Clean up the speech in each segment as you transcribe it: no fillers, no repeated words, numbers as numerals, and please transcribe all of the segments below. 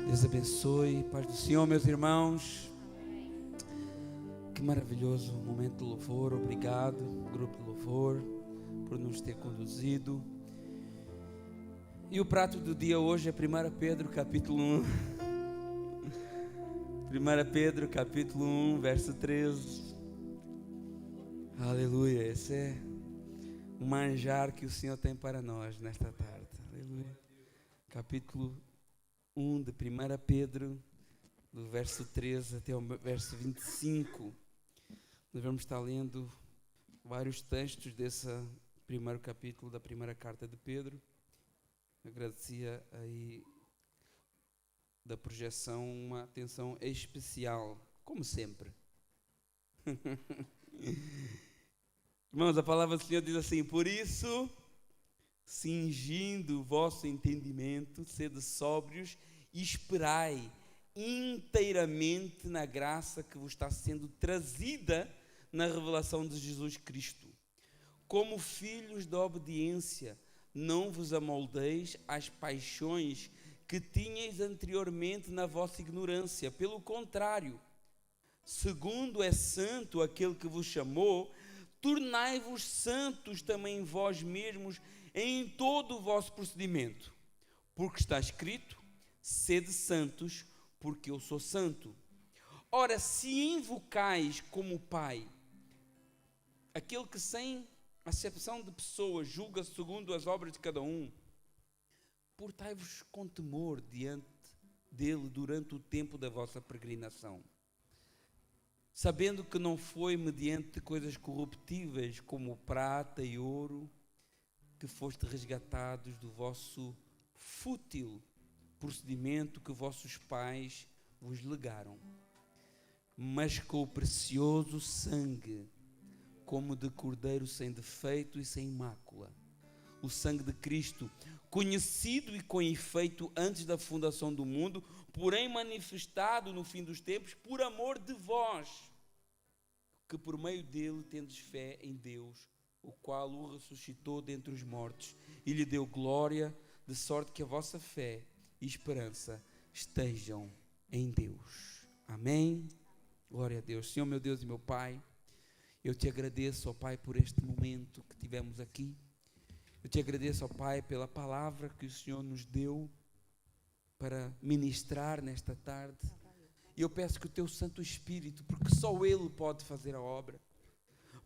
Deus abençoe. Paz do Senhor, meus irmãos. Que maravilhoso momento de louvor. Obrigado, grupo de louvor, por nos ter conduzido. E o prato do dia hoje é 1 Pedro capítulo 1. 1 Pedro capítulo 1, verso 13. Aleluia. Esse é o manjar que o Senhor tem para nós nesta tarde. Aleluia. Capítulo 1 de 1 Pedro, do verso 13 até o verso 25. Nós vamos estar lendo vários textos desse primeiro capítulo da primeira carta de Pedro. Agradecia aí da projeção uma atenção especial, como sempre. Irmãos, a palavra do Senhor diz assim: por isso, cingindo o vosso entendimento, sede sóbrios e esperai inteiramente na graça que vos está sendo trazida na revelação de Jesus Cristo. Como filhos da obediência, não vos amoldeis às paixões que tinhais anteriormente na vossa ignorância. Pelo contrário, segundo é santo aquele que vos chamou, tornai-vos santos também vós mesmos em todo o vosso procedimento. Porque está escrito: sede santos, porque eu sou santo. Ora, se invocais como Pai aquele que sem acepção de pessoas julga segundo as obras de cada um, portai-vos com temor diante dele durante o tempo da vossa peregrinação, sabendo que não foi mediante coisas corruptíveis como prata e ouro que foste resgatados do vosso fútil procedimento que vossos pais vos legaram, mas com o precioso sangue, como de cordeiro sem defeito e sem mácula, o sangue de Cristo, conhecido e com efeito antes da fundação do mundo, porém manifestado no fim dos tempos, por amor de vós, que por meio dele tendes fé em Deus, o qual o ressuscitou dentre os mortos e lhe deu glória, de sorte que a vossa fé e esperança estejam em Deus. Amém? Glória a Deus. Senhor, meu Deus e meu Pai, eu te agradeço, ó Pai, por este momento que tivemos aqui. Eu te agradeço, ó Pai, pela palavra que o Senhor nos deu para ministrar nesta tarde. E eu peço que o teu Santo Espírito, porque só Ele pode fazer a obra,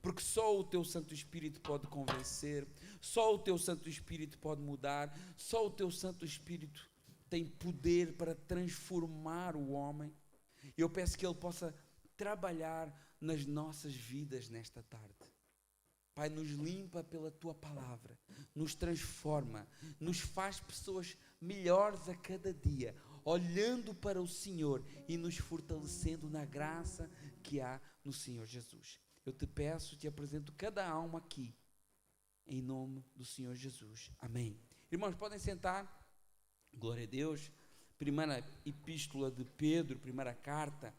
porque só o teu Santo Espírito pode convencer, só o teu Santo Espírito pode mudar, só o teu Santo Espírito tem poder para transformar o homem. Eu peço que Ele possa trabalhar nas nossas vidas nesta tarde. Pai, nos limpa pela Tua palavra, nos transforma, nos faz pessoas melhores a cada dia, olhando para o Senhor e nos fortalecendo na graça que há no Senhor Jesus. Eu te peço, te apresento cada alma aqui, em nome do Senhor Jesus. Amém. Irmãos, podem sentar. Glória a Deus. Primeira epístola de Pedro, primeira carta,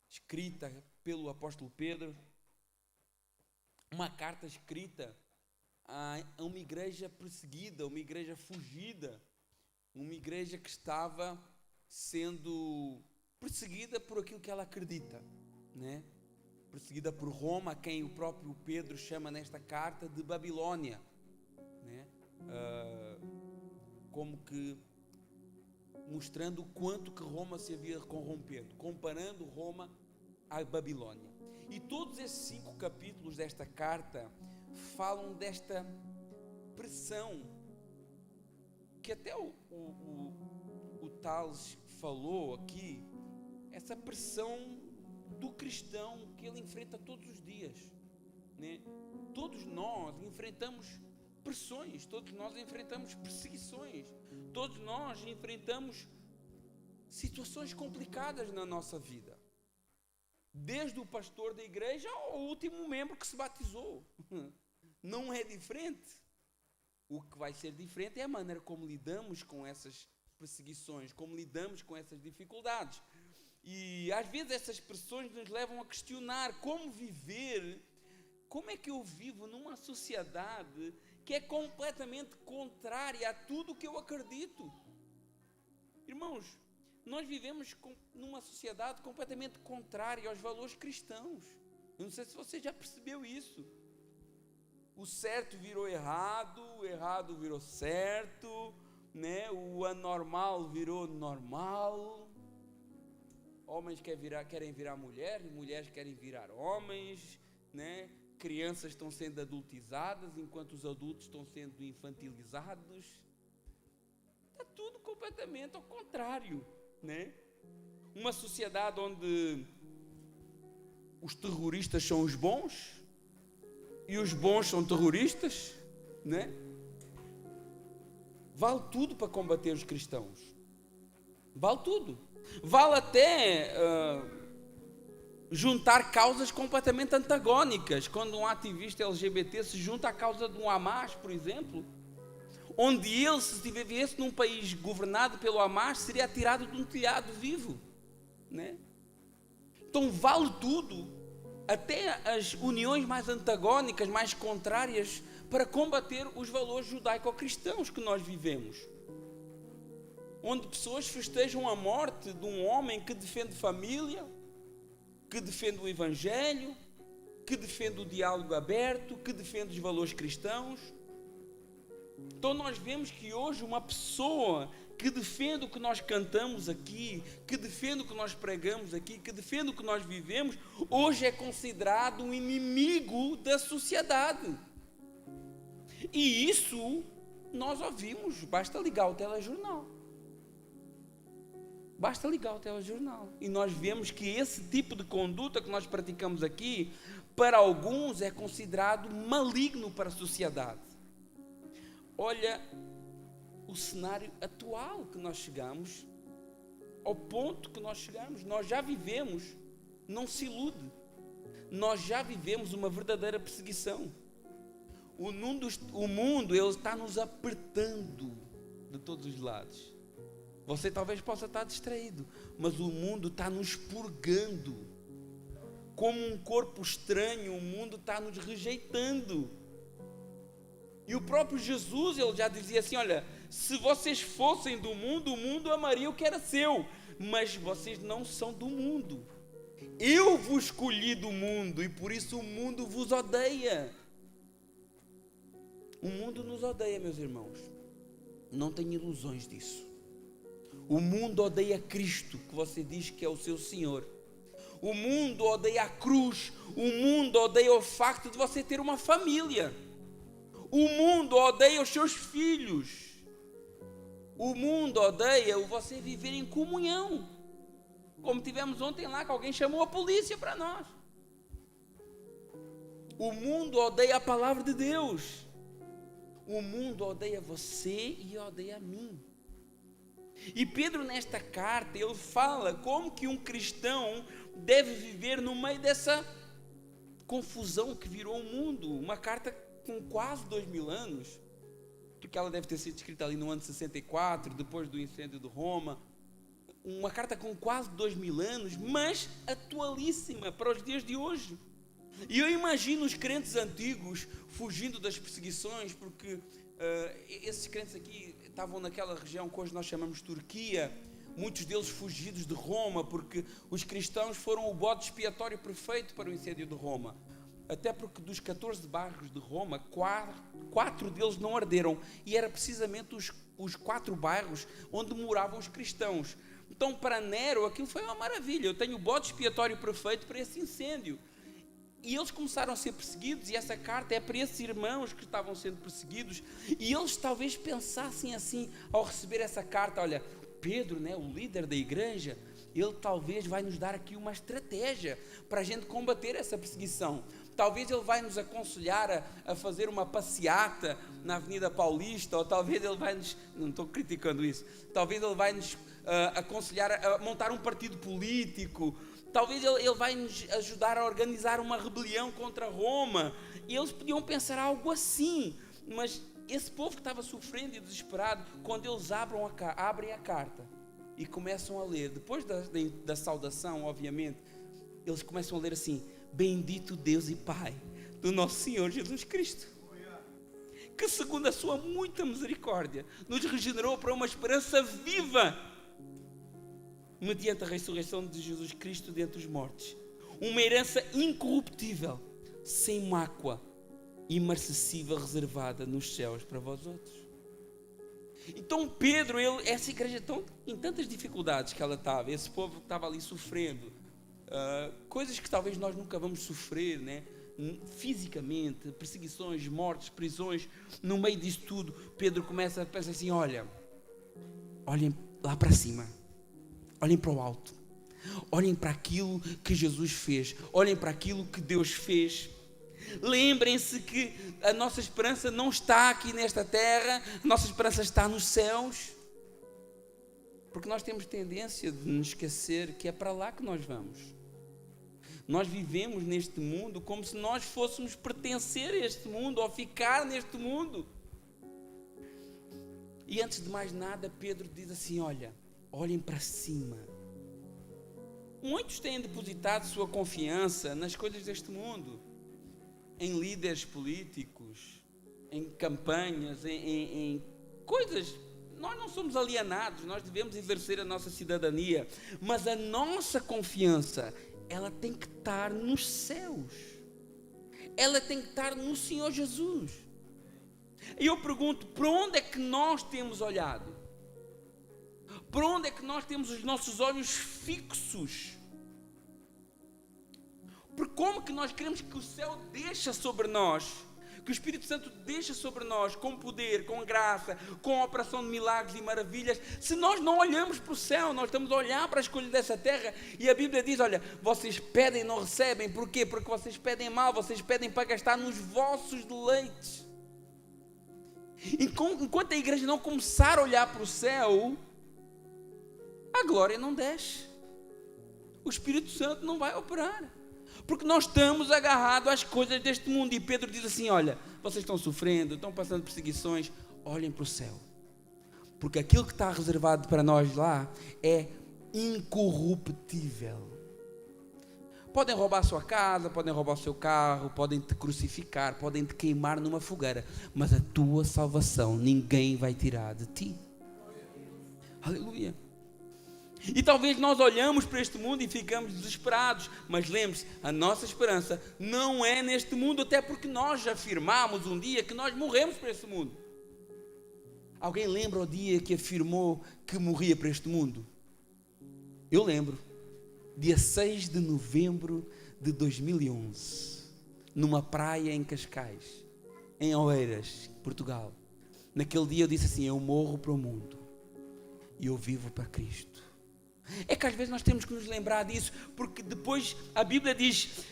escrita pelo apóstolo Pedro. Uma carta escrita a uma igreja perseguida, uma igreja fugida, uma igreja que estava sendo perseguida por aquilo que ela acredita, né? Perseguida por Roma, quem o próprio Pedro chama nesta carta de Babilônia, né? Como que mostrando o quanto que Roma se havia corrompido, comparando Roma à Babilônia. E todos esses 5 capítulos desta carta falam desta pressão que até o Tales falou aqui, essa pressão do cristão que ele enfrenta todos os dias, né? Todos nós enfrentamos pressões, todos nós enfrentamos perseguições, todos nós enfrentamos situações complicadas na nossa vida, desde o pastor da igreja ao último membro que se batizou. Não é diferente. O que vai ser diferente é a maneira como lidamos com essas perseguições, como lidamos com essas dificuldades. E às vezes essas pressões nos levam a questionar como viver, como é que eu vivo numa sociedade que é completamente contrária a tudo o que eu acredito. Irmãos, Nós vivemos numa sociedade completamente contrária aos valores cristãos. Eu não sei se você já percebeu isso. O certo virou errado, o errado virou certo, né? O anormal virou normal. Homens querem virar mulheres, mulheres querem virar homens, né? Crianças estão sendo adultizadas, enquanto os adultos estão sendo infantilizados. Está tudo completamente ao contrário, né? Uma sociedade onde os terroristas são os bons e os bons são terroristas, né? Vale tudo para combater os cristãos. Vale tudo. Vale até juntar causas completamente antagónicas. Quando um ativista LGBT se junta à causa de um Hamas, por exemplo, onde ele, se vivesse num país governado pelo Hamas, seria atirado de um telhado vivo, né? Então vale tudo, até as uniões mais antagónicas, mais contrárias, para combater os valores judaico-cristãos que nós vivemos. Onde pessoas festejam a morte de um homem que defende família, que defende o Evangelho, que defende o diálogo aberto, que defende os valores cristãos. Então nós vemos que hoje uma pessoa que defende o que nós cantamos aqui, que defende o que nós pregamos aqui, que defende o que nós vivemos, hoje é considerado um inimigo da sociedade. E isso nós ouvimos, basta ligar o telejornal. Basta ligar o telejornal e nós vemos que esse tipo de conduta que nós praticamos aqui, para alguns é considerado maligno para a sociedade. Olha o cenário atual que nós chegamos, ao ponto que nós chegamos. Nós já vivemos, não se ilude, nós já vivemos uma verdadeira perseguição. O mundo ele está nos apertando de todos os lados. Você talvez possa estar distraído, mas o mundo está nos purgando. Como um corpo estranho, o mundo está nos rejeitando. E o próprio Jesus, ele já dizia assim, olha, se vocês fossem do mundo, o mundo amaria o que era seu, mas vocês não são do mundo. Eu vos escolhi do mundo e por isso o mundo vos odeia. O mundo nos odeia, meus irmãos. Não tenho ilusões disso. O mundo odeia Cristo, que você diz que é o seu Senhor. O mundo odeia a cruz. O mundo odeia o facto de você ter uma família. O mundo odeia os seus filhos. O mundo odeia você viver em comunhão. Como tivemos ontem lá, que alguém chamou a polícia para nós. O mundo odeia a palavra de Deus. O mundo odeia você e odeia a mim. E Pedro, nesta carta, ele fala como que um cristão deve viver no meio dessa confusão que virou o mundo. Uma carta com quase 2000 anos, porque ela deve ter sido escrita ali no ano 64, depois do incêndio de Roma. Uma carta com quase 2000 anos, mas atualíssima para os dias de hoje. E eu imagino os crentes antigos fugindo das perseguições, porque esses crentes aqui estavam naquela região que hoje nós chamamos Turquia, muitos deles fugidos de Roma, porque os cristãos foram o bode expiatório perfeito para o incêndio de Roma. Até porque dos 14 bairros de Roma, 4 deles não arderam, e era precisamente os 4 bairros onde moravam os cristãos. Então para Nero aquilo foi uma maravilha, eu tenho o bode expiatório perfeito para esse incêndio. E eles começaram a ser perseguidos, e essa carta é para esses irmãos que estavam sendo perseguidos, e eles talvez pensassem assim, ao receber essa carta, olha, Pedro, né, o líder da igreja, ele talvez vai nos dar aqui uma estratégia para a gente combater essa perseguição. Talvez ele vai nos aconselhar a fazer uma passeata na Avenida Paulista, ou talvez ele vai nos, não estou criticando isso, talvez ele vai nos aconselhar a montar um partido político. Talvez ele vai nos ajudar a organizar uma rebelião contra Roma. E eles podiam pensar algo assim. Mas esse povo que estava sofrendo e desesperado, quando eles abrem a carta e começam a ler, depois da saudação, obviamente, eles começam a ler assim: bendito Deus e Pai do nosso Senhor Jesus Cristo, que segundo a sua muita misericórdia, nos regenerou para uma esperança viva mediante a ressurreição de Jesus Cristo dentre os mortos. Uma herança incorruptível, sem mácula, imarcessível, reservada nos céus para vós outros. Então Pedro, essa igreja em tantas dificuldades que ela estava, esse povo que estava ali sofrendo, coisas que talvez nós nunca vamos sofrer, né? Fisicamente, perseguições, mortes, prisões, no meio disso tudo, Pedro começa a pensar assim, olhem lá para cima, olhem para o alto, olhem para aquilo que Jesus fez, olhem para aquilo que Deus fez. Lembrem-se que a nossa esperança não está aqui nesta terra, a nossa esperança está nos céus, porque nós temos tendência de nos esquecer que é para lá que nós vamos. Nós vivemos neste mundo como se nós fôssemos pertencer a este mundo ou ficar neste mundo. E antes de mais nada, Pedro diz assim, olhem para cima. Muitos têm depositado sua confiança nas coisas deste mundo, em líderes políticos, em campanhas, em coisas. Nós não somos alienados, nós devemos exercer a nossa cidadania, mas a nossa confiança, ela tem que estar nos céus, ela tem que estar no Senhor Jesus. E eu pergunto, para onde é que nós temos olhado? Para onde é que nós temos os nossos olhos fixos? Porque como que nós queremos que o céu deixe sobre nós, que o Espírito Santo deixe sobre nós, com poder, com graça, com a operação de milagres e maravilhas, se nós não olhamos para o céu, nós estamos a olhar para as coisas dessa terra, e a Bíblia diz, vocês pedem e não recebem, porquê? Porque vocês pedem mal, vocês pedem para gastar nos vossos deleites. Enquanto a igreja não começar a olhar para o céu, a glória não desce, o Espírito Santo não vai operar, porque nós estamos agarrados às coisas deste mundo. E Pedro diz assim, vocês estão sofrendo, estão passando perseguições, olhem para o céu, porque aquilo que está reservado para nós lá é incorruptível. Podem roubar a sua casa, podem roubar o seu carro, podem te crucificar, podem te queimar numa fogueira, mas a tua salvação ninguém vai tirar de ti. Aleluia. E talvez nós olhamos para este mundo e ficamos desesperados, mas lembre-se, a nossa esperança não é neste mundo, até porque nós já afirmamos um dia que nós morremos para este mundo. Alguém lembra o dia que afirmou que morria para este mundo? Eu lembro, dia 6 de novembro de 2011, numa praia em Cascais, em Oeiras, Portugal. Naquele dia eu disse assim, eu morro para o mundo e eu vivo para Cristo. É que às vezes nós temos que nos lembrar disso, porque depois a Bíblia diz,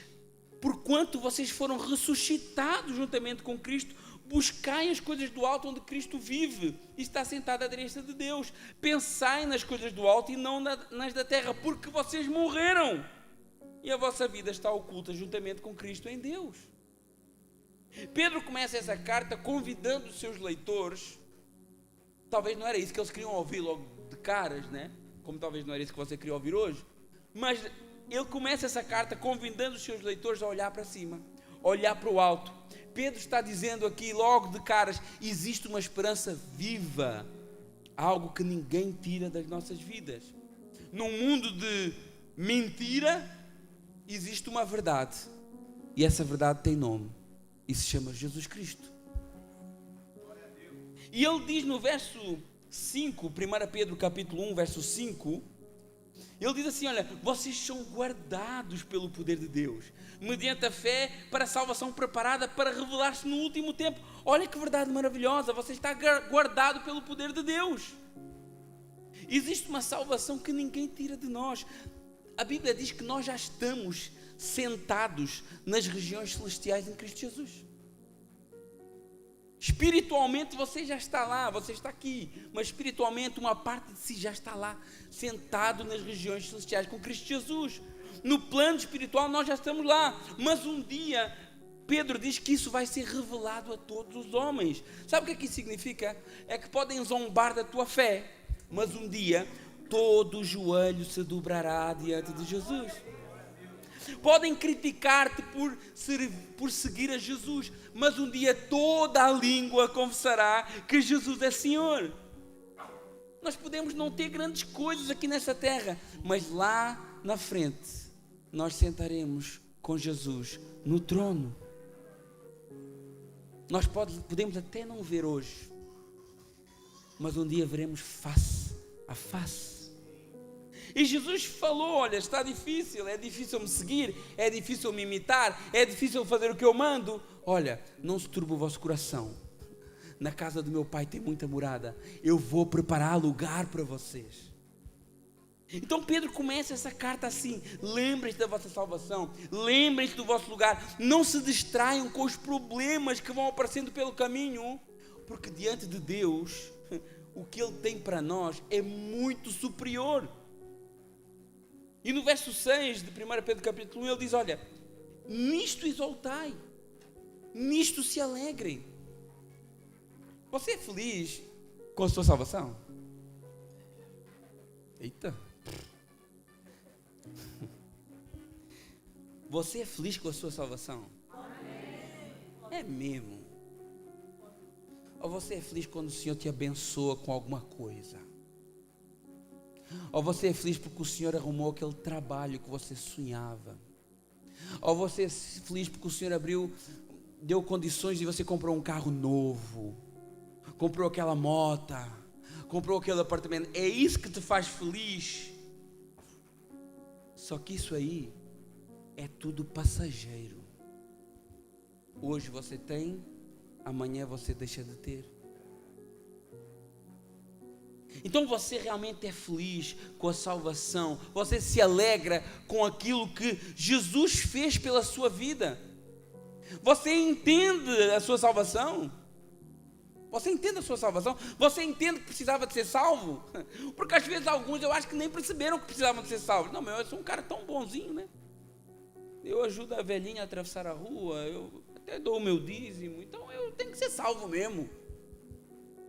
porquanto vocês foram ressuscitados juntamente com Cristo, buscai as coisas do alto onde Cristo vive e está sentado à direita de Deus. Pensai nas coisas do alto e não nas da terra, porque vocês morreram e a vossa vida está oculta juntamente com Cristo em Deus. Pedro começa essa carta convidando os seus leitores. Talvez não era isso que eles queriam ouvir logo de caras, né? Como talvez não era isso que você queria ouvir hoje, mas ele começa essa carta convidando os seus leitores a olhar para cima, olhar para o alto. Pedro está dizendo aqui logo de caras, existe uma esperança viva, algo que ninguém tira das nossas vidas. Num mundo de mentira, existe uma verdade, e essa verdade tem nome, e se chama Jesus Cristo. E ele diz no verso 5, 1 Pedro capítulo 1, verso 5, ele diz assim, vocês são guardados pelo poder de Deus, mediante a fé para a salvação preparada para revelar-se no último tempo. Olha que verdade maravilhosa, você está guardado pelo poder de Deus. Existe uma salvação que ninguém tira de nós. A Bíblia diz que nós já estamos sentados nas regiões celestiais em Cristo Jesus. Espiritualmente você já está lá, você está aqui, mas espiritualmente uma parte de si já está lá, sentado nas regiões celestiais com Cristo Jesus. No plano espiritual nós já estamos lá, mas um dia Pedro diz que isso vai ser revelado a todos os homens. Sabe o que é que isso significa? É que podem zombar da tua fé, mas um dia todo o joelho se dobrará diante de Jesus. Podem criticar-te por seguir a Jesus, mas um dia toda a língua confessará que Jesus é Senhor. Nós podemos não ter grandes coisas aqui nessa terra, mas lá na frente nós sentaremos com Jesus no trono. Nós podemos até não ver hoje, mas um dia veremos face a face. E Jesus falou: olha, está difícil, é difícil me seguir, é difícil me imitar, é difícil fazer o que eu mando. Olha, não se turbe o vosso coração. Na casa do meu Pai tem muita morada. Eu vou preparar lugar para vocês. Então Pedro começa essa carta assim: lembrem-se da vossa salvação, lembrem-se do vosso lugar, não se distraiam com os problemas que vão aparecendo pelo caminho, porque diante de Deus, o que Ele tem para nós é muito superior. E no verso 6 de 1 Pedro capítulo 1, ele diz: olha, nisto exaltai, nisto se alegrem. Você é feliz com a sua salvação? Eita! Você é feliz com a sua salvação? É mesmo? Ou você é feliz quando o Senhor te abençoa com alguma coisa? Ou você é feliz porque o Senhor arrumou aquele trabalho que você sonhava? Ou você é feliz porque o Senhor deu condições e você comprou um carro novo, comprou aquela moto, comprou aquele apartamento? É isso que te faz feliz? Só que isso aí é tudo passageiro. Hoje você tem, amanhã você deixa de ter. Então você realmente é feliz com a salvação? Você se alegra com aquilo que Jesus fez pela sua vida? Você entende a sua salvação? Você entende a sua salvação? Você entende que precisava de ser salvo? Porque às vezes alguns eu acho que nem perceberam que precisavam de ser salvos. Não, mas eu sou um cara tão bonzinho, né? Eu ajudo a velhinha a atravessar a rua, eu até dou o meu dízimo, então eu tenho que ser salvo mesmo.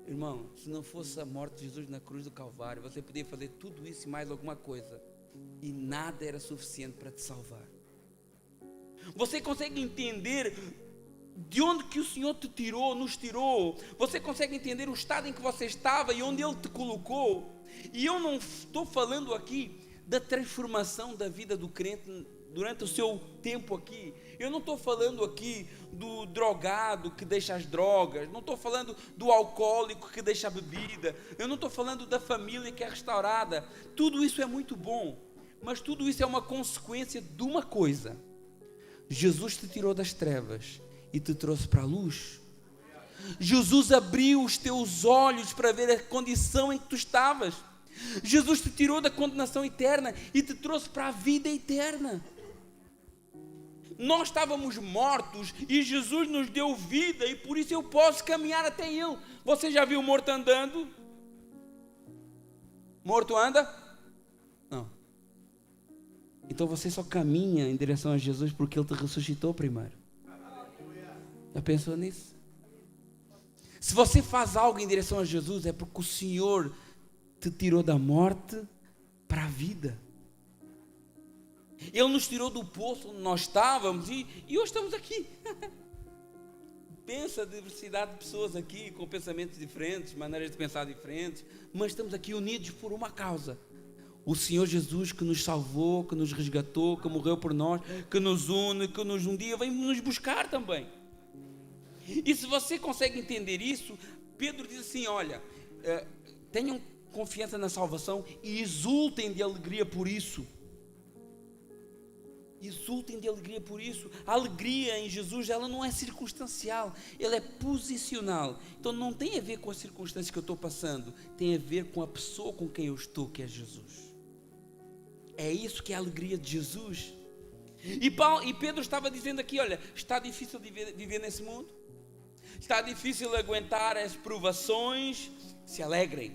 Irmão, se não fosse a morte de Jesus na cruz do Calvário, você podia fazer tudo isso e mais alguma coisa, e nada era suficiente para te salvar. Você consegue entender de onde que o Senhor te tirou, nos tirou? Você consegue entender o estado em que você estava e onde Ele te colocou? E eu não estou falando aqui da transformação da vida do crente durante o seu tempo aqui. Eu não estou falando aqui do drogado que deixa as drogas, não estou falando do alcoólico que deixa a bebida, eu não estou falando da família que é restaurada. Tudo isso é muito bom, mas tudo isso é uma consequência de uma coisa: Jesus te tirou das trevas e te trouxe para a luz. Jesus abriu os teus olhos para ver a condição em que tu estavas. Jesus te tirou da condenação eterna e te trouxe para a vida eterna. Nós estávamos mortos e Jesus nos deu vida, e por isso eu posso caminhar até Ele. Você já viu morto andando? Morto anda? Não. Então você só caminha em direção a Jesus porque Ele te ressuscitou primeiro. Já pensou nisso? Se você faz algo em direção a Jesus, é porque o Senhor te tirou da morte para a vida. Ele nos tirou do poço onde nós estávamos e hoje estamos aqui. Pensa a diversidade de pessoas aqui, com pensamentos diferentes, maneiras de pensar diferentes, mas estamos aqui unidos por uma causa: o Senhor Jesus, que nos salvou, que nos resgatou, que morreu por nós, que nos une, que um dia vem nos buscar também. E se você consegue entender isso, Pedro diz assim: olha, tenham confiança na salvação e exultem de alegria por isso. Exultem de alegria por isso. A alegria em Jesus, ela não é circunstancial, ela é posicional. Então não tem a ver com as circunstâncias que eu estou passando, tem a ver com a pessoa com quem eu estou, que é Jesus. É isso que é a alegria de Jesus. E Pedro estava dizendo aqui: olha, está difícil viver nesse mundo, está difícil aguentar as provações. Se alegrem,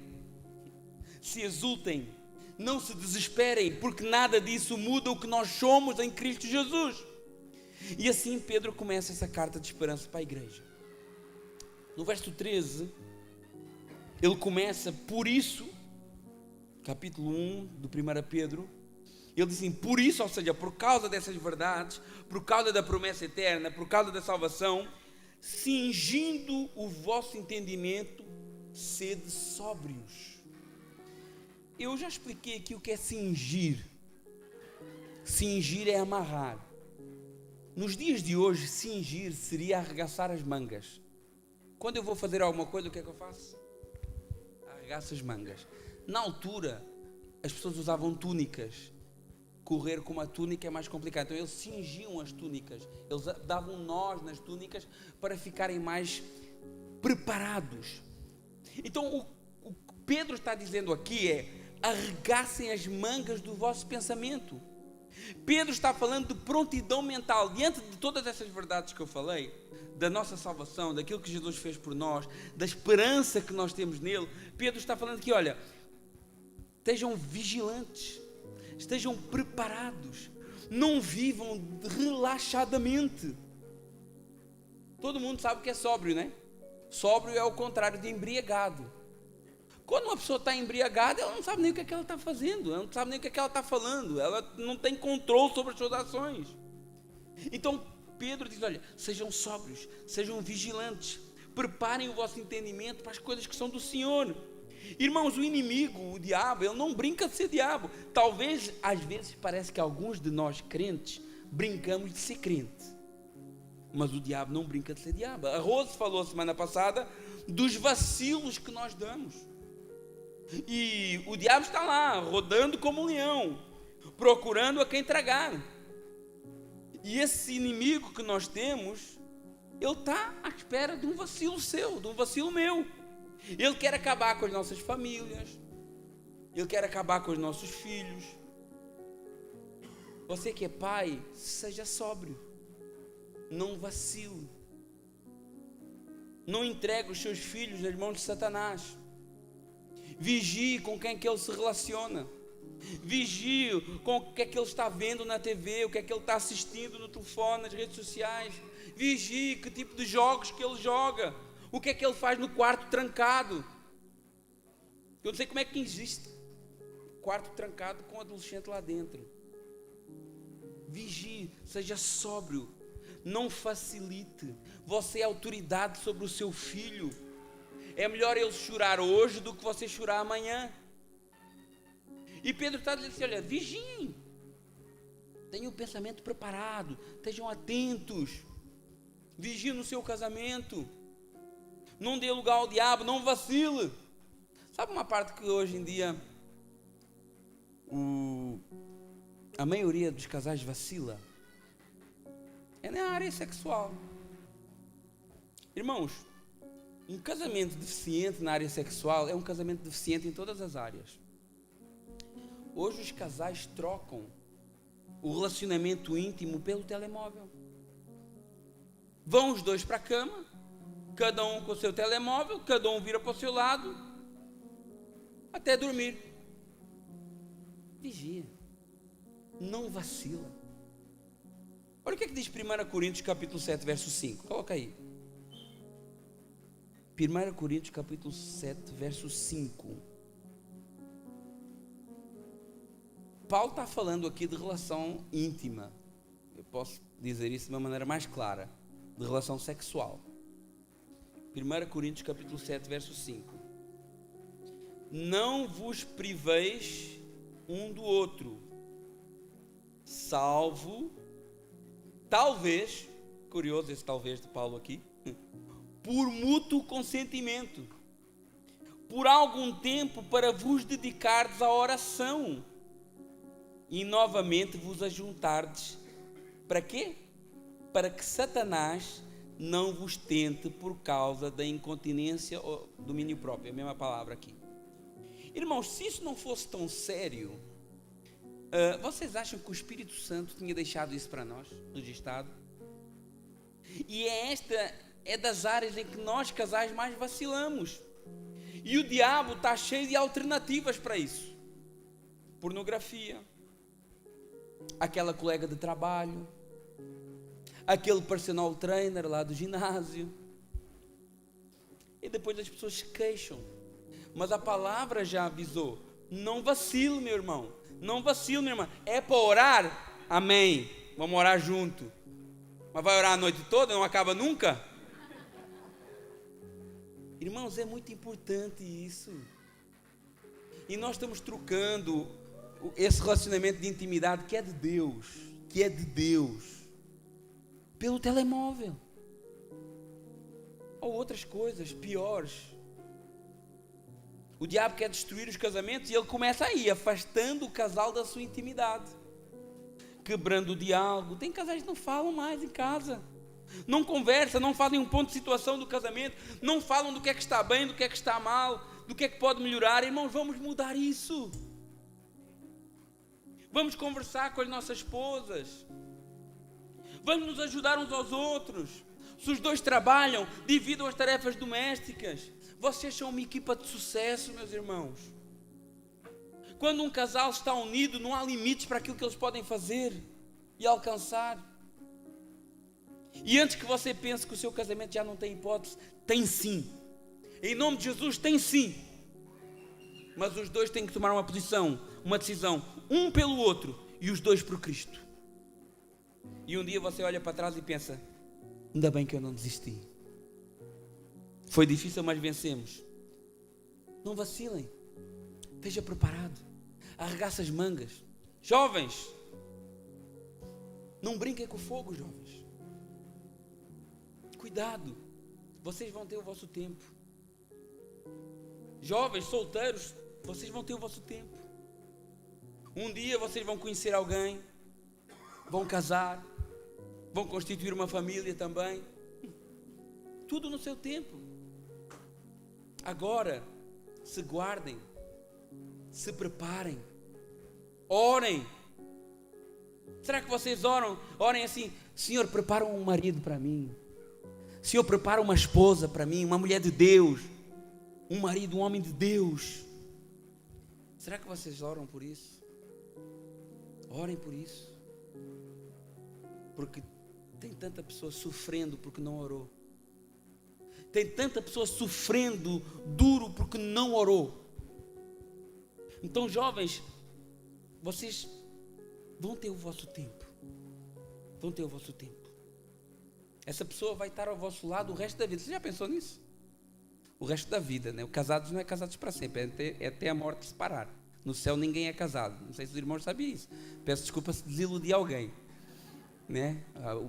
se exultem, não se desesperem, porque nada disso muda o que nós somos em Cristo Jesus. E assim Pedro começa essa carta de esperança para a igreja. No verso 13, ele começa: por isso, capítulo 1 do 1 Pedro, ele diz assim: por isso, ou seja, por causa dessas verdades, por causa da promessa eterna, por causa da salvação, cingindo o vosso entendimento, sede sóbrios. eu já expliquei aqui o que é cingir. Cingir é amarrar. Nos dias de hoje, cingir seria arregaçar as mangas. Quando eu vou fazer alguma coisa, o que é que eu faço? Arregaço as mangas. Na altura, as pessoas usavam túnicas. Correr com uma túnica é mais complicado. Então eles cingiam as túnicas. Eles davam nós nas túnicas para ficarem mais preparados. Então o que Pedro está dizendo aqui é: arregassem as mangas do vosso pensamento. Pedro está falando de prontidão mental. Diante de todas essas verdades que eu falei, da nossa salvação, daquilo que Jesus fez por nós, da esperança que nós temos nele, Pedro está falando que, olha, estejam vigilantes, estejam preparados, não vivam relaxadamente. Todo mundo sabe o que é sóbrio, né? Sóbrio é o contrário de embriagado. Quando uma pessoa está embriagada, ela não sabe nem o que é que ela está fazendo, ela não sabe nem o que é que ela está falando, ela não tem controle sobre as suas ações. Então Pedro diz: olha, sejam sóbrios, sejam vigilantes, preparem o vosso entendimento para as coisas que são do Senhor. Irmãos, o inimigo, o diabo, ele não brinca de ser diabo. Talvez, às vezes, parece que alguns de nós crentes brincamos de ser crente, mas o diabo não brinca de ser diabo. A Rose falou semana passada dos vacilos que nós damos. E o diabo está lá, rodando como um leão, procurando a quem tragar. E esse inimigo que nós temos, ele está à espera de um vacilo seu, de um vacilo meu. Ele quer acabar com as nossas famílias, ele quer acabar com os nossos filhos. Você que é pai, seja sóbrio, não vacile, não entregue os seus filhos nas mãos de Satanás. Vigie com quem que ele se relaciona, vigie com o que é que ele está vendo na TV, o que é que ele está assistindo no telefone, nas redes sociais. Vigie que tipo de jogos que ele joga, o que é que ele faz no quarto trancado. Eu não sei como é que existe quarto trancado com um adolescente lá dentro. Vigie, seja sóbrio, não facilite. Você é autoridade sobre o seu filho. É melhor ele chorar hoje do que você chorar amanhã. E Pedro está dizendo assim: olha, vigiem, tenham o pensamento preparado, estejam atentos, vigiem no seu casamento, não dê lugar ao diabo, não vacile. Sabe uma parte que hoje em dia a maioria dos casais vacila? É na área sexual. Irmãos, um casamento deficiente na área sexual é um casamento deficiente em todas as áreas. Hoje os casais trocam o relacionamento íntimo pelo telemóvel. Vão os dois para a cama, cada um com o seu telemóvel, cada um vira para o seu lado, até dormir. Vigia, não vacila. Olha o que é que diz 1 Coríntios capítulo 7, verso 5. Coloca aí. 1 Coríntios capítulo 7, verso 5. Paulo está falando aqui de relação íntima. Eu posso dizer isso de uma maneira mais clara. De relação sexual. 1 Coríntios capítulo 7, verso 5. Não vos priveis um do outro, salvo, talvez, curioso esse talvez de Paulo aqui, por mútuo consentimento, por algum tempo para vos dedicardes à oração e novamente vos ajuntardes. Para quê? Para que Satanás não vos tente por causa da incontinência ou domínio próprio, é a mesma palavra aqui. Irmãos, se isso não fosse tão sério, vocês acham que o Espírito Santo tinha deixado isso para nós, registrado? E é das áreas em que nós casais mais vacilamos. E o diabo está cheio de alternativas para isso. Pornografia, aquela colega de trabalho, aquele personal trainer lá do ginásio. E depois as pessoas se queixam. Mas a palavra já avisou: não vacile, meu irmão, não vacile, minha irmã. É para orar? Amém, vamos orar junto. Mas vai orar a noite toda? Não acaba nunca? Irmãos, é muito importante isso. E nós estamos trocando esse relacionamento de intimidade que é de Deus, pelo telemóvel. Ou outras coisas piores. O diabo quer destruir os casamentos e ele começa aí, afastando o casal da sua intimidade, quebrando o diálogo. Tem casais que não falam mais em casa, não conversam, não fazem um ponto de situação do casamento, não falam do que é que está bem, do que é que está mal, do que é que pode melhorar. Irmãos, vamos mudar isso. Vamos conversar com as nossas esposas, vamos nos ajudar uns aos outros. Se os dois trabalham, dividam as tarefas domésticas. Vocês são uma equipa de sucesso, meus irmãos. Quando um casal está unido, não há limites para aquilo que eles podem fazer e alcançar. E antes que você pense que o seu casamento já não tem hipótese, tem sim. Em nome de Jesus, tem sim. Mas os dois têm que tomar uma posição, uma decisão, um pelo outro e os dois por Cristo. E um dia você olha para trás e pensa: ainda bem que eu não desisti. Foi difícil, mas vencemos. Não vacilem. Esteja preparado. Arregaça as mangas. Jovens, não brinquem com o fogo, jovens. Cuidado. Vocês vão ter o vosso tempo. Jovens, solteiros, vocês vão ter o vosso tempo. Um dia vocês vão conhecer alguém, vão casar, vão constituir uma família também. Tudo no seu tempo. Agora, se guardem, se preparem, orem. Será que vocês orem assim: Senhor, prepara um marido para mim. Senhor, prepara uma esposa para mim, uma mulher de Deus, um marido, um homem de Deus. Será que vocês oram por isso? Orem por isso. Porque tem tanta pessoa sofrendo porque não orou. Tem tanta pessoa sofrendo duro porque não orou. Então, jovens, vocês vão ter o vosso tempo. Vão ter o vosso tempo. Essa pessoa vai estar ao vosso lado o resto da vida. Você já pensou nisso? O resto da vida, né? O casados não é casados para sempre, é até a morte separar. No céu ninguém é casado. Não sei se os irmãos sabiam isso. Peço desculpa se desiludi alguém, né?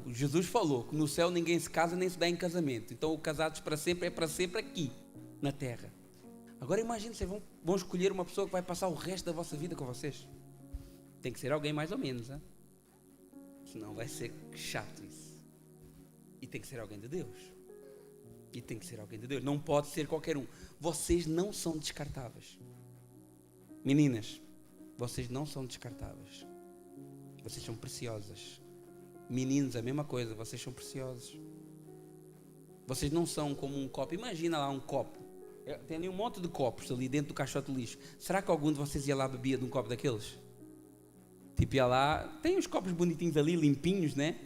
Jesus falou que no céu ninguém se casa nem se dá em casamento. Então o casados para sempre é para sempre aqui na terra. Agora imagine, vocês vão escolher uma pessoa que vai passar o resto da vossa vida com vocês. Tem que ser alguém mais ou menos, hein? Senão vai ser chato isso. E tem que ser alguém de Deus. E tem que ser alguém de Deus. Não pode ser qualquer um. Vocês não são descartáveis. Meninas, vocês não são descartáveis. Vocês são preciosas. Meninos, a mesma coisa. Vocês são preciosos. Vocês não são como um copo. Imagina lá um copo. Tem ali um monte de copos ali dentro do caixote de lixo. Será que algum de vocês ia lá bebia de um copo daqueles? Tipo, ia lá... Tem uns copos bonitinhos ali, limpinhos, né?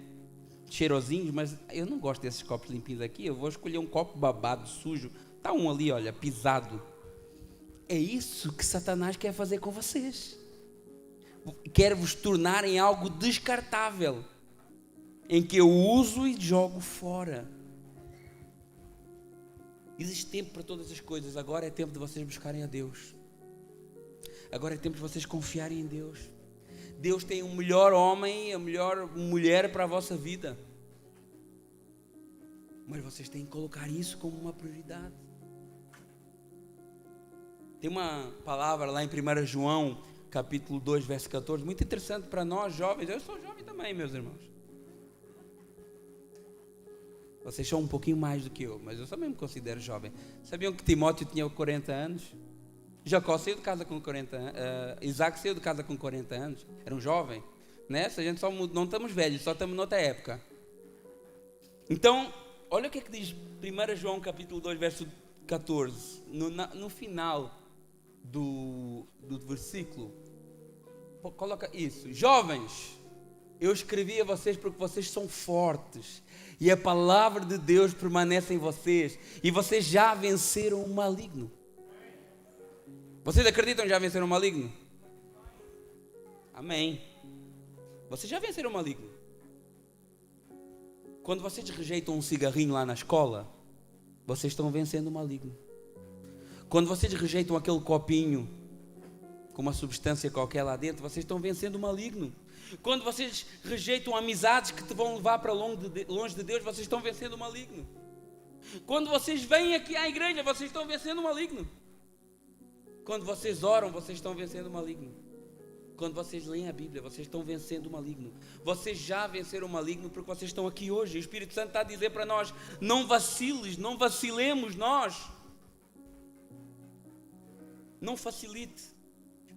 Cheirosinhos, mas eu não gosto desses copos limpinhos aqui. Eu vou escolher um copo babado, sujo. Está um ali, olha, pisado. É isso que Satanás quer fazer com vocês. Quer vos tornar em algo descartável, em que eu uso e jogo fora. Existe tempo para todas as coisas. Agora é tempo de vocês buscarem a Deus. Agora é tempo de vocês confiarem em Deus. Deus tem o melhor homem, a melhor mulher para a vossa vida. Mas vocês têm que colocar isso como uma prioridade. Tem uma palavra lá em 1 João, capítulo 2, verso 14, muito interessante para nós jovens. Eu sou jovem também, meus irmãos. Vocês são um pouquinho mais do que eu, mas eu também me considero jovem. Sabiam que Timóteo tinha 40 anos? Jacó saiu de casa com 40 anos. Isaac saiu de casa com 40 anos. Era um jovem. Né? Se a gente só não estamos velhos, só estamos noutra época. Então, olha o que é que diz 1 João capítulo 2, verso 14. No final do versículo. Coloca isso. Jovens, eu escrevi a vocês porque vocês são fortes. E a palavra de Deus permanece em vocês. E vocês já venceram o maligno. Vocês acreditam que já venceram o maligno? Amém. Vocês já venceram o maligno. Quando vocês rejeitam um cigarrinho lá na escola, vocês estão vencendo o maligno. Quando vocês rejeitam aquele copinho com uma substância qualquer lá dentro, vocês estão vencendo o maligno. Quando vocês rejeitam amizades que te vão levar para longe de Deus, vocês estão vencendo o maligno. Quando vocês vêm aqui à igreja, vocês estão vencendo o maligno. Quando vocês oram, vocês estão vencendo o maligno. Quando vocês leem a Bíblia, vocês estão vencendo o maligno. Vocês já venceram o maligno porque vocês estão aqui hoje. O Espírito Santo está a dizer para nós: não vaciles, não vacilemos nós. Não facilite.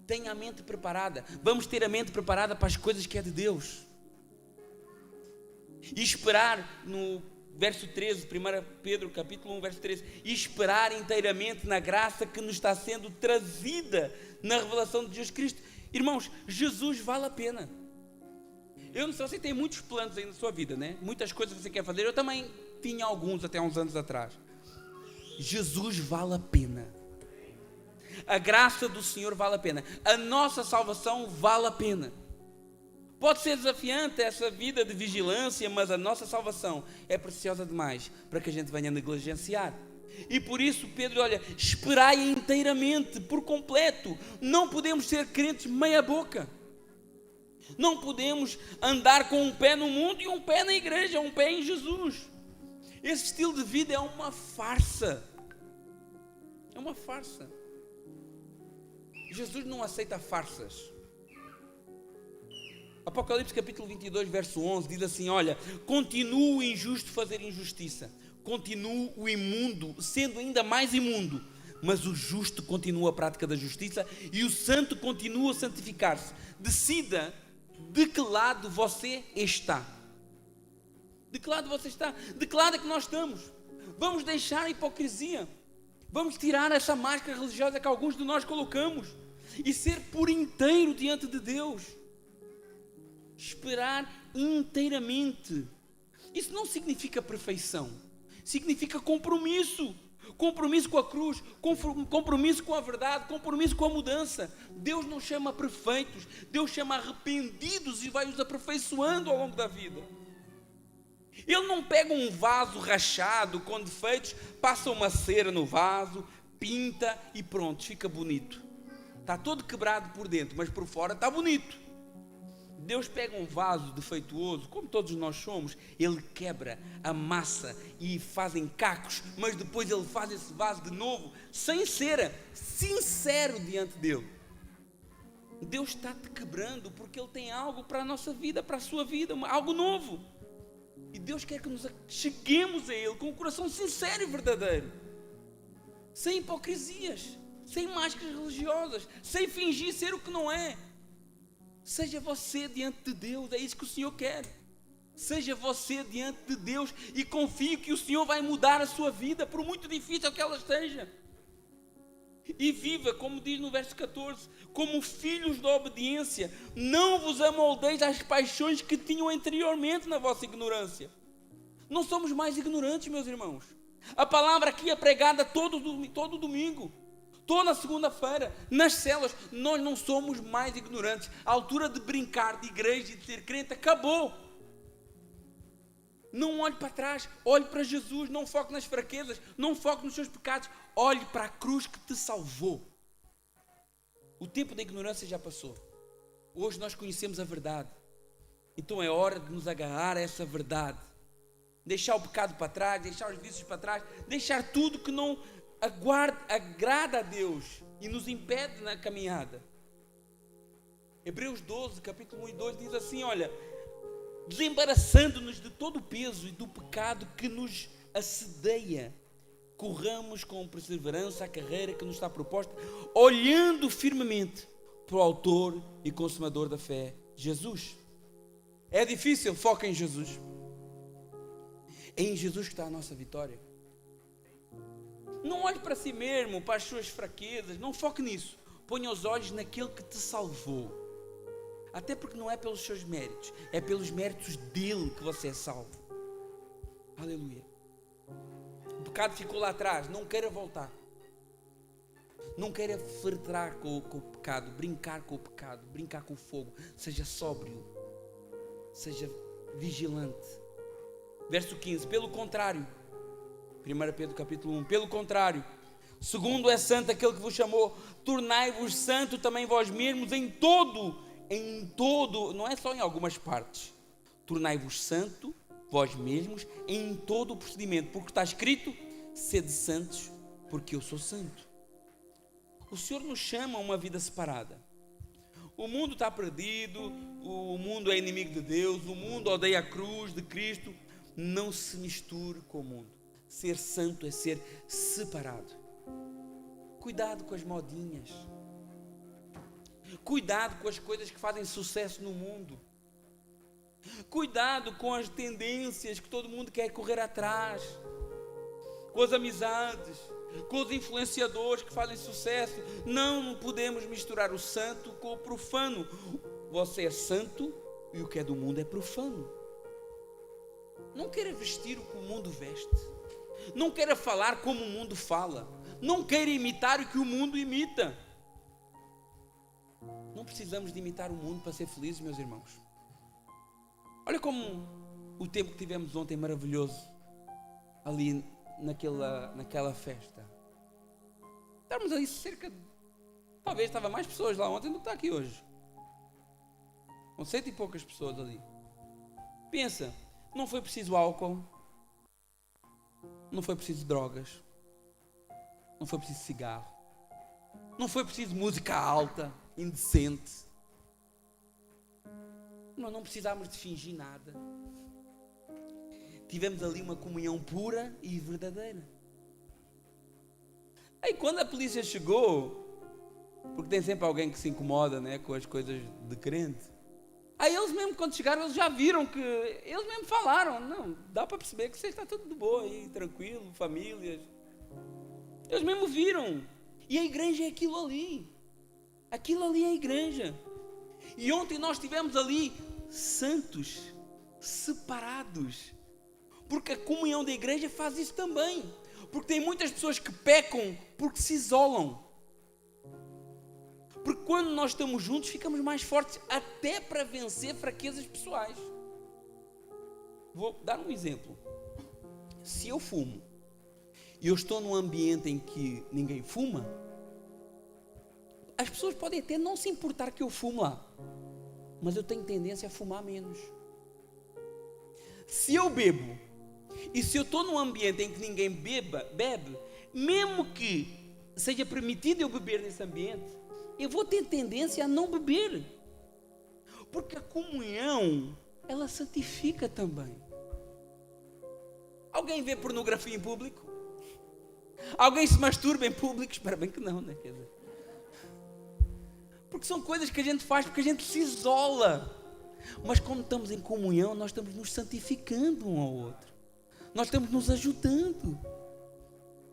Tenha a mente preparada. Vamos ter a mente preparada para as coisas que é de Deus. E esperar no verso 13, 1 Pedro capítulo 1, verso 13. E esperar inteiramente na graça que nos está sendo trazida na revelação de Jesus Cristo. Irmãos, Jesus vale a pena. Eu não sei, você tem muitos planos aí na sua vida, né? Muitas coisas que você quer fazer. Eu também tinha alguns até uns anos atrás. Jesus vale a pena. A graça do Senhor vale a pena. A nossa salvação vale a pena. Pode ser desafiante essa vida de vigilância, mas a nossa salvação é preciosa demais para que a gente venha negligenciar. E por isso Pedro, olha, esperai inteiramente, por completo. Não podemos ser crentes meia boca. Não podemos andar com um pé no mundo e um pé na igreja, um pé em Jesus. Esse estilo de vida é uma farsa. É uma farsa. Jesus não aceita farsas. Apocalipse capítulo 22, verso 11, diz assim, olha, continua o injusto fazer injustiça, continua o imundo sendo ainda mais imundo, mas o justo continua a prática da justiça e o santo continua a santificar-se. Decida de que lado você está. De que lado você está? De que lado é que nós estamos? Vamos deixar a hipocrisia. Vamos tirar essa máscara religiosa que alguns de nós colocamos e ser por inteiro diante de Deus. Esperar inteiramente. Isso não significa perfeição. Significa compromisso. Compromisso com a cruz, compromisso com a verdade, compromisso com a mudança. Deus não chama perfeitos, Deus chama arrependidos e vai os aperfeiçoando ao longo da vida. Ele não pega um vaso rachado com defeitos, passa uma cera no vaso, pinta e pronto, fica bonito. Está todo quebrado por dentro, mas por fora está bonito. Deus pega um vaso defeituoso, como todos nós somos, Ele quebra, amassa e faz em cacos, mas depois Ele faz esse vaso de novo, sem cera, sincero diante dEle. Deus está-te quebrando porque Ele tem algo para a nossa vida, para a sua vida, algo novo. E Deus quer que nos cheguemos a Ele com um coração sincero e verdadeiro, sem hipocrisias, sem máscaras religiosas, sem fingir ser o que não é. Seja você diante de Deus, é isso que o Senhor quer. Seja você diante de Deus e confie que o Senhor vai mudar a sua vida, por muito difícil que ela esteja. E viva, como diz no verso 14, como filhos da obediência, não vos amoldeis às paixões que tinham anteriormente na vossa ignorância. Não somos mais ignorantes, meus irmãos. A palavra aqui é pregada todo domingo. Toda segunda-feira, nas células, nós não somos mais ignorantes. A altura de brincar de igreja e de ser crente acabou. Não olhe para trás, olhe para Jesus, não foque nas fraquezas, não foque nos seus pecados, olhe para a cruz que te salvou. O tempo da ignorância já passou. Hoje nós conhecemos a verdade. Então é hora de nos agarrar a essa verdade. Deixar o pecado para trás, deixar os vícios para trás, deixar tudo que não agrada a Deus e nos impede na caminhada. Hebreus 12, capítulo 1 e 2 diz assim, olha, desembaraçando-nos de todo o peso e do pecado que nos assedeia, corramos com perseverança a carreira que nos está proposta, olhando firmemente para o autor e consumador da fé, Jesus. É difícil, foca em Jesus. É em Jesus que está a nossa vitória. Não olhe para si mesmo, para as suas fraquezas, não foque nisso. Ponha os olhos naquele que te salvou. Até porque não é pelos seus méritos, é pelos méritos dele que você é salvo. Aleluia. O pecado ficou lá atrás, não queira voltar. Não queira flertar com o pecado, brincar com o pecado, brincar com o fogo. Seja sóbrio, seja vigilante. Verso 15, pelo contrário, 1 Pedro capítulo 1, pelo contrário, Segundo é santo aquele que vos chamou, tornai-vos santo também vós mesmos em todo, não é só em algumas partes. Tornai-vos santo vós mesmos em todo o procedimento, porque está escrito, sede santos, porque eu sou santo. O Senhor nos chama a uma vida separada. O mundo está perdido, o mundo é inimigo de Deus, o mundo odeia a cruz de Cristo. Não se misture com o mundo. Ser santo é ser separado. Cuidado com as modinhas. Cuidado com as coisas que fazem sucesso no mundo. Cuidado com as tendências que todo mundo quer correr atrás. Com as amizades, com os influenciadores que fazem sucesso. Não podemos misturar o santo com o profano. Você é santo e o que é do mundo é profano. Não queira vestir o que o mundo veste. Não queira falar como o mundo fala. Não queira imitar o que o mundo imita. Não precisamos de imitar o mundo para ser felizes, meus irmãos. Olha como o tempo que tivemos ontem maravilhoso ali naquela festa. Estávamos ali talvez estava mais pessoas lá ontem do que está aqui hoje. Com 100 e poucas pessoas ali. Pensa, não foi preciso álcool, não foi preciso drogas, não foi preciso cigarro, não foi preciso música alta, indecente. Nós não precisávamos de fingir nada. Tivemos ali uma comunhão pura e verdadeira. Aí quando a polícia chegou, porque tem sempre alguém que se incomoda, né, com as coisas de crente, aí eles mesmo quando chegaram, eles já viram que, eles mesmo falaram, não, dá para perceber que você está tudo de boa aí, tranquilo, famílias. Eles mesmo viram. E a igreja é aquilo ali é a igreja. E ontem nós estivemos ali santos, separados, porque a comunhão da igreja faz isso também. Porque tem muitas pessoas que pecam porque se isolam. Porque quando nós estamos juntos ficamos mais fortes até para vencer fraquezas pessoais. Vou dar um exemplo. Se eu fumo e eu estou num ambiente em que ninguém fuma, as pessoas podem até não se importar que eu fumo lá, mas eu tenho tendência a fumar menos. Se eu bebo e se eu estou num ambiente em que ninguém bebe, mesmo que seja permitido eu beber nesse ambiente, eu vou ter tendência a não beber, porque a comunhão, ela santifica também. Alguém vê pornografia em público? Alguém se masturba em público? Espera bem que não, né? Quer dizer, porque são coisas que a gente faz porque a gente se isola. Mas quando estamos em comunhão, nós estamos nos santificando um ao outro. Nós estamos nos ajudando.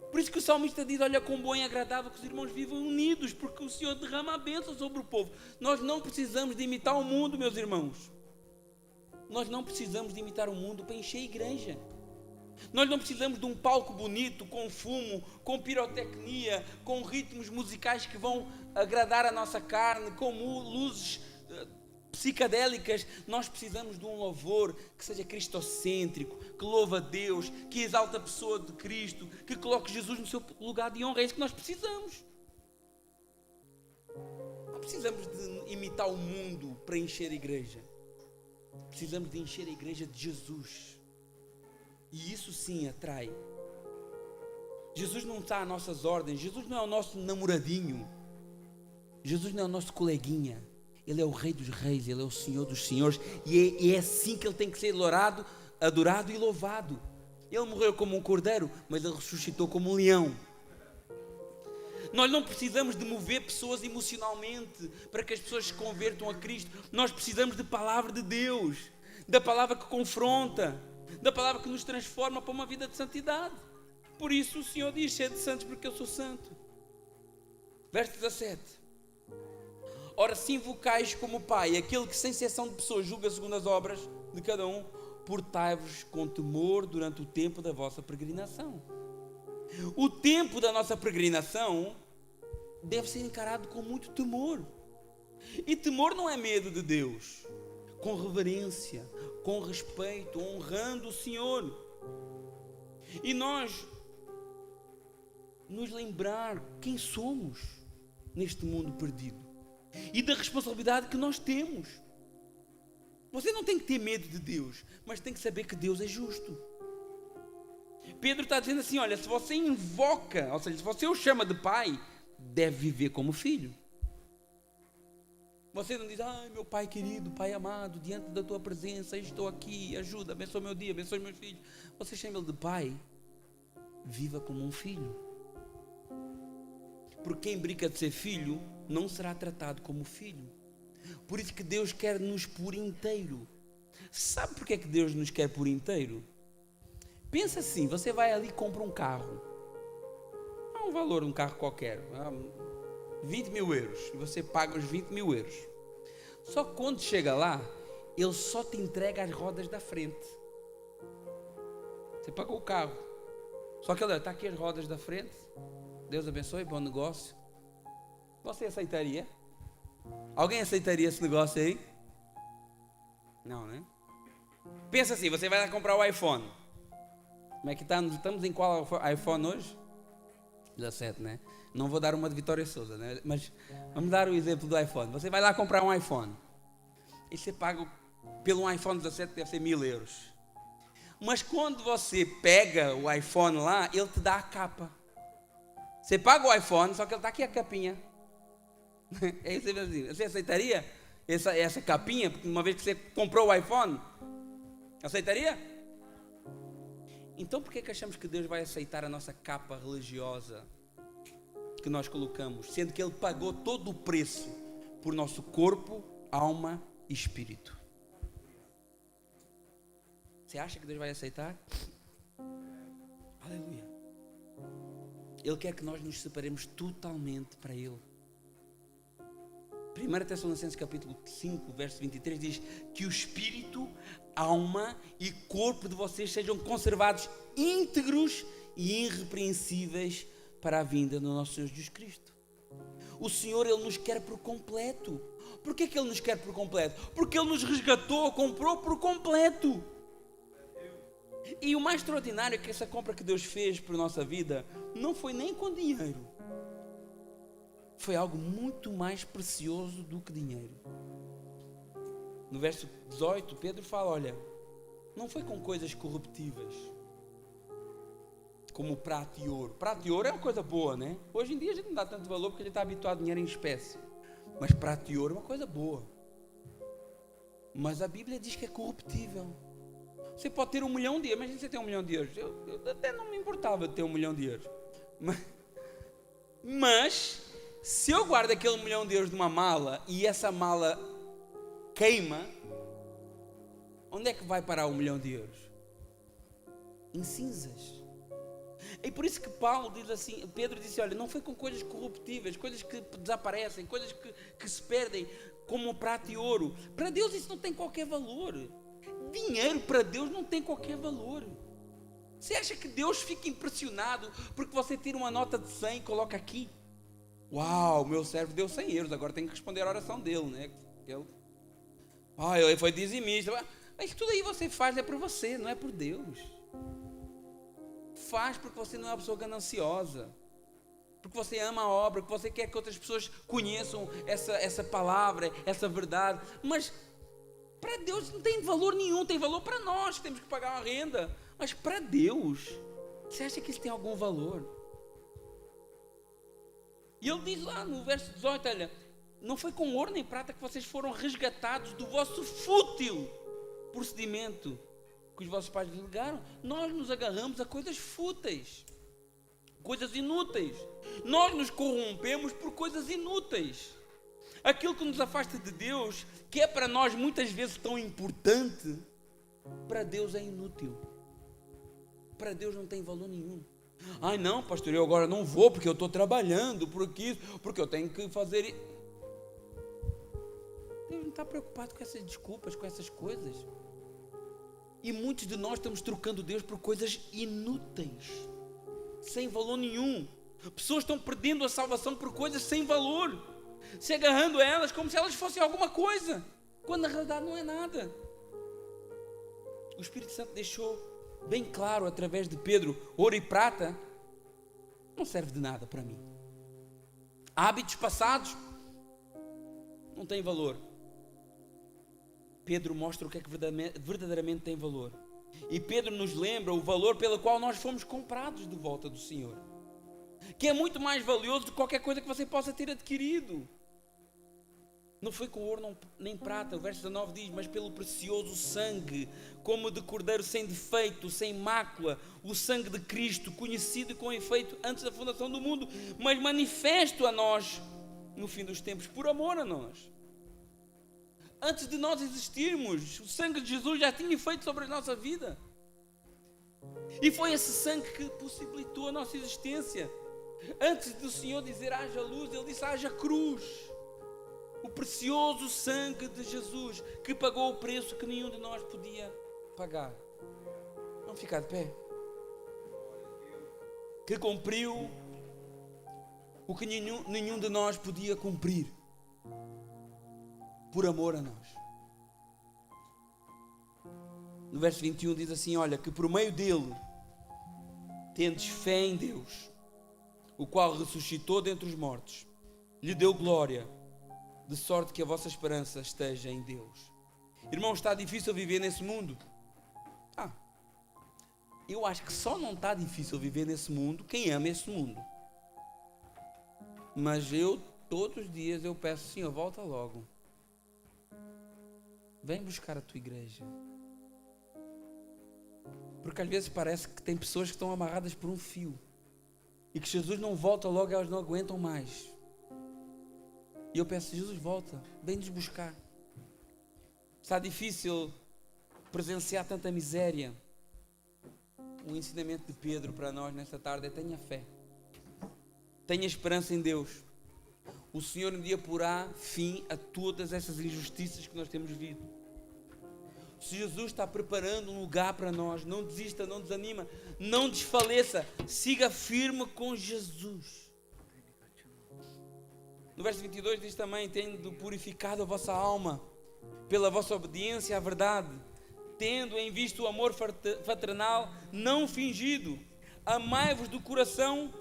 Por isso que o salmista diz, olha quão bom e agradável que os irmãos vivam unidos, porque o Senhor derrama a bênção sobre o povo. Nós não precisamos de imitar o mundo, meus irmãos. Nós não precisamos de imitar o mundo para encher a igreja. Nós não precisamos de um palco bonito, com fumo, com pirotecnia, com ritmos musicais que vão agradar a nossa carne, com luzes psicadélicas. Nós precisamos de um louvor que seja cristocêntrico, que louva a Deus, que exalta a pessoa de Cristo, que coloque Jesus no seu lugar de honra. É isso que nós precisamos. Não precisamos de imitar o mundo para encher a igreja. Precisamos de encher a igreja de Jesus. E isso sim atrai. Jesus não está às nossas ordens. Jesus não é o nosso namoradinho. Jesus não é o nosso coleguinha. Ele é o Rei dos Reis, Ele é o Senhor dos Senhores. E é assim que Ele tem que ser adorado e louvado. Ele morreu como um cordeiro, mas Ele ressuscitou como um leão. Nós não precisamos de mover pessoas emocionalmente para que as pessoas se convertam a Cristo. Nós precisamos de palavra de Deus, da palavra que confronta, da palavra que nos transforma para uma vida de santidade. Por isso o Senhor diz, sede santos porque eu sou santo. Verso 17. Ora, se invocais como o Pai, aquele que sem exceção de pessoas julga segundo as obras de cada um, portai-vos com temor durante o tempo da vossa peregrinação. O tempo da nossa peregrinação deve ser encarado com muito temor. E temor não é medo de Deus. Com reverência, com respeito, honrando o Senhor. E nós nos lembrar quem somos neste mundo perdido e da responsabilidade que nós temos. Você não tem que ter medo de Deus, mas tem que saber que Deus é justo. Pedro está dizendo assim, olha, se você invoca, ou seja, se você o chama de pai, deve viver como filho. Você não diz, ai meu pai querido, pai amado, diante da tua presença, estou aqui, ajuda, abençoa meu dia, abençoa meus filhos. Você chama ele de pai, viva como um filho. Porque quem brinca de ser filho, não será tratado como filho. Por isso que Deus quer-nos por inteiro. Sabe porque é que Deus nos quer por inteiro? Pensa assim, você vai ali e compra um carro. Há um valor, um carro qualquer, 20 mil euros, e você paga os 20 mil euros. Só que quando chega lá, ele só te entrega as rodas da frente. Você pagou o carro, só que ele está aqui as rodas da frente. Deus abençoe, bom negócio. Você aceitaria? Alguém aceitaria esse negócio aí? Não, né? Pensa assim, você vai lá comprar o iPhone. Como é que está? Estamos em qual iPhone hoje? 17, né? Não vou dar uma de Vitória Souza, né? Mas vamos dar o exemplo do iPhone. Você vai lá comprar um iPhone e você paga pelo iPhone 17, deve ser 1000 euros. Mas quando você pega o iPhone lá, ele te dá a capa. Você paga o iPhone, só que ele está aqui a capinha. É isso mesmo. Você aceitaria essa capinha, uma vez que você comprou o iPhone? Aceitaria? Então por que achamos que Deus vai aceitar a nossa capa religiosa que nós colocamos, sendo que Ele pagou todo o preço por nosso corpo, alma e espírito? Você acha que Deus vai aceitar? Aleluia. Ele quer que nós nos separemos totalmente para Ele. 1 Tessalonicenses capítulo 5, verso 23 diz que o espírito, alma e corpo de vocês sejam conservados íntegros e irrepreensíveis para a vinda do nosso Senhor Jesus Cristo. O Senhor, Ele nos quer por completo. Por que Ele nos quer por completo? Porque Ele nos resgatou, comprou por completo. E o mais extraordinário é que essa compra que Deus fez por nossa vida não foi nem com dinheiro. Foi algo muito mais precioso do que dinheiro. No verso 18, Pedro fala, olha, não foi com coisas corruptíveis, como prata e ouro. Prata e ouro é uma coisa boa, né? Hoje em dia a gente não dá tanto valor porque a gente está habituado a dinheiro em espécie. Mas prata e ouro é uma coisa boa. Mas a Bíblia diz que é corruptível. Você pode ter 1 milhão de euros, imagina você ter 1 milhão de euros. Eu até não me importava de ter 1 milhão de euros. Mas se eu guardo aquele 1 milhão de euros numa mala e essa mala queima, onde é que vai parar 1 milhão de euros? Em cinzas. E por isso que Paulo diz assim, Pedro disse, olha, não foi com coisas corruptíveis, coisas que desaparecem, coisas que se perdem, como prata e ouro. Para Deus isso não tem qualquer valor. Dinheiro para Deus não tem qualquer valor. Você acha que Deus fica impressionado porque você tira uma nota de 100 e coloca aqui? Uau, meu servo deu 100 euros, agora tem que responder a oração dele, né? Ele foi dizimista. Mas tudo aí você faz é por você, não é por Deus. Faz porque você não é uma pessoa gananciosa, porque você ama a obra, porque você quer que outras pessoas conheçam essa palavra, essa verdade. Mas para Deus não tem valor nenhum, tem valor para nós que temos que pagar uma renda. Mas para Deus, você acha que isso tem algum valor? E ele diz lá no verso 18, olha, não foi com ouro nem prata que vocês foram resgatados do vosso fútil procedimento que os vossos pais legaram. Nós nos agarramos a coisas fúteis, coisas inúteis. Nós nos corrompemos por coisas inúteis. Aquilo que nos afasta de Deus, que é para nós muitas vezes tão importante, para Deus é inútil. Para Deus não tem valor nenhum. Ai não, pastor, eu agora não vou porque eu estou trabalhando, porque eu tenho que fazer. Deus não está preocupado com essas desculpas, com essas coisas. E muitos de nós estamos trocando Deus por coisas inúteis, sem valor nenhum. Pessoas estão perdendo a salvação por coisas sem valor, se agarrando a elas como se elas fossem alguma coisa, quando na realidade não é nada. O Espírito Santo deixou bem claro através de Pedro, ouro e prata não serve de nada para mim. Hábitos passados não têm valor. Pedro mostra o que é que verdadeiramente tem valor. E Pedro nos lembra o valor pelo qual nós fomos comprados de volta do Senhor, que é muito mais valioso do que qualquer coisa que você possa ter adquirido. Não foi com ouro nem prata, o verso 19 diz, mas pelo precioso sangue, como de cordeiro sem defeito, sem mácula, o sangue de Cristo, conhecido com efeito antes da fundação do mundo, mas manifesto a nós no fim dos tempos, por amor a nós. Antes de nós existirmos, o sangue de Jesus já tinha efeito sobre a nossa vida. E foi esse sangue que possibilitou a nossa existência. Antes do Senhor dizer haja luz, Ele disse haja cruz. O precioso sangue de Jesus, que pagou o preço que nenhum de nós podia pagar. Vamos ficar de pé. Que cumpriu o que nenhum de nós podia cumprir, por amor a nós. No verso 21 diz assim, olha, que por meio dele tendes fé em Deus, o qual ressuscitou dentre os mortos, lhe deu glória, de sorte que a vossa esperança esteja em Deus. Irmão, está difícil viver nesse mundo? Eu acho que só não está difícil viver nesse mundo quem ama esse mundo. Mas todos os dias eu peço, Senhor, volta logo. Vem buscar a tua igreja. Porque às vezes parece que tem pessoas que estão amarradas por um fio. E que Jesus não volta logo e elas não aguentam mais. E eu peço, Jesus, volta, vem-nos buscar. Está difícil presenciar tanta miséria. O ensinamento de Pedro para nós nesta tarde é: tenha fé, tenha esperança em Deus. O Senhor um dia porá fim a todas essas injustiças que nós temos vivido. Se Jesus está preparando um lugar para nós, não desista, não desanima, não desfaleça, siga firme com Jesus. No verso 22 diz também, tendo purificado a vossa alma pela vossa obediência à verdade, tendo em vista o amor fraternal não fingido, amai-vos do coração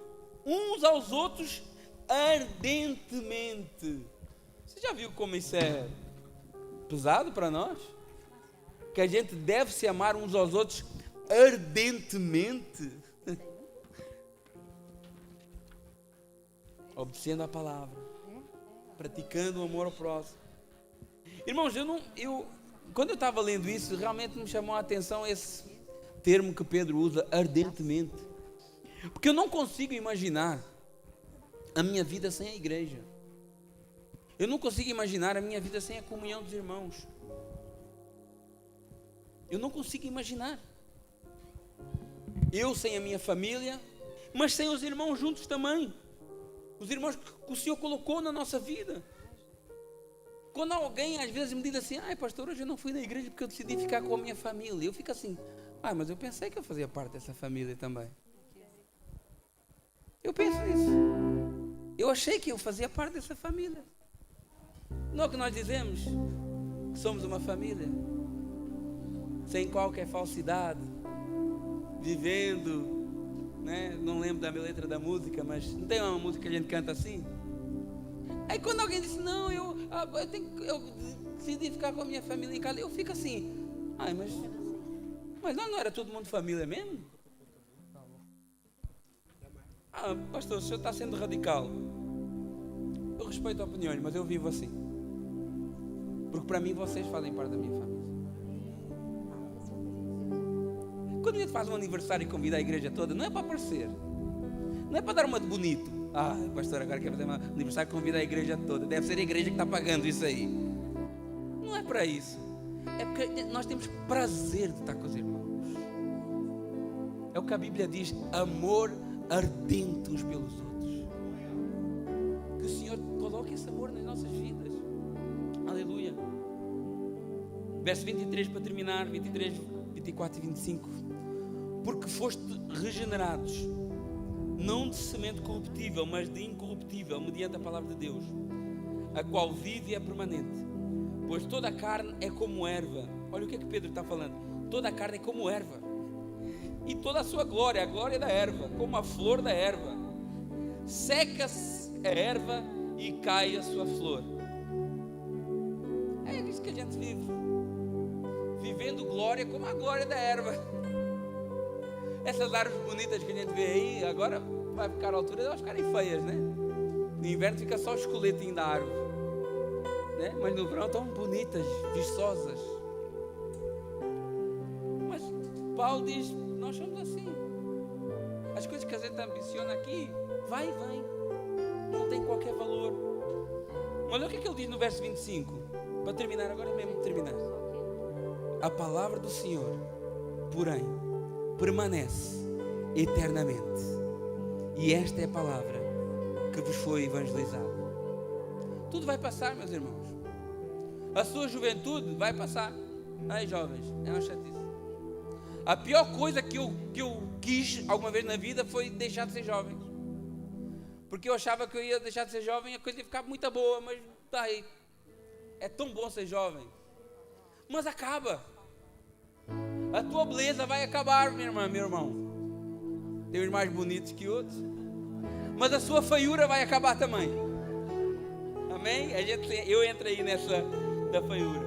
uns aos outros ardentemente. Você já viu como isso é pesado para nós? Que a gente deve se amar uns aos outros ardentemente, obedecendo a palavra, praticando o amor ao próximo. Irmãos, quando eu estava lendo isso, realmente me chamou a atenção esse termo que Pedro usa, ardentemente. Porque eu não consigo imaginar a minha vida sem a igreja. Eu não consigo imaginar a minha vida sem a comunhão dos irmãos. Eu não consigo imaginar. Eu sem a minha família, mas sem os irmãos juntos também. Os irmãos que o Senhor colocou na nossa vida. Quando alguém às vezes me diz assim: ai pastor, hoje eu não fui na igreja porque eu decidi ficar com a minha família. Eu fico assim: mas eu pensei que eu fazia parte dessa família também. Eu penso nisso. Eu achei que eu fazia parte dessa família. Não é o que nós dizemos? Que somos uma família. Sem qualquer falsidade. Vivendo, né? Não lembro da letra da música, mas não tem uma música que a gente canta assim? Aí quando alguém diz: não, eu decidi ficar com a minha família em casa, eu fico assim: mas não era todo mundo família mesmo? Pastor, o senhor está sendo radical. Eu respeito opiniões, mas eu vivo assim. Porque para mim vocês fazem parte da minha família. Quando a gente faz um aniversário e convida a igreja toda, não é para aparecer, não é para dar uma de bonito. Pastor, agora quer fazer um aniversário e convida a igreja toda. Deve ser a igreja que está pagando isso aí. Não é para isso. É porque nós temos prazer de estar com os irmãos. É o que a Bíblia diz: amor ardente uns pelos outros. Que o Senhor coloque esse amor nas nossas vidas. Aleluia. Verso 23 para terminar, 23, 24 e 25. Porque foste regenerados, não de semente corruptível, mas de incorruptível, mediante a palavra de Deus, a qual vive e é permanente. Pois toda a carne é como erva. Olha o que é que Pedro está falando. Toda a carne é como erva, e toda a sua glória, a glória da erva, como a flor da erva. seca-se a erva e cai a sua flor. É isso que a gente vive, vivendo glória como a glória da erva. Essas árvores bonitas que a gente vê aí, agora vai ficar à altura de elas ficarem feias, né? No inverno fica só o esqueletinho da árvore, né? Mas no verão estão bonitas, viçosas. Mas Paulo diz, nós somos assim. As coisas que a gente ambiciona aqui, vai e vem, não tem qualquer valor. Olha o que ele diz no verso 25, para terminar, agora mesmo terminar. A palavra do Senhor, porém, permanece eternamente, e esta é a palavra que vos foi evangelizada. Tudo vai passar, meus irmãos. A sua juventude vai passar. Ai, jovens, é uma chatice. A pior coisa que eu quis alguma vez na vida foi deixar de ser jovem, porque eu achava que eu ia deixar de ser jovem e a coisa ia ficar muito boa, mas tá aí, é tão bom ser jovem, mas acaba. A tua beleza vai acabar, minha irmã, meu irmão. Tem uns mais bonitos que outros, mas a sua feiura vai acabar também. Amém? Eu entro aí nessa da feiura,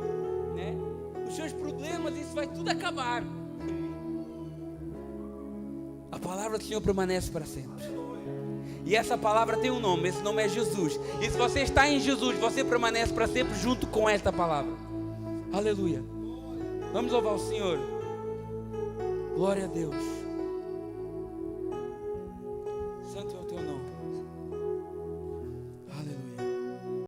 né? Os seus problemas, isso vai tudo acabar. A palavra do Senhor permanece para sempre. E essa palavra tem um nome, esse nome é Jesus. E se você está em Jesus, você permanece para sempre junto com esta palavra. Aleluia. Vamos louvar o Senhor. Glória a Deus.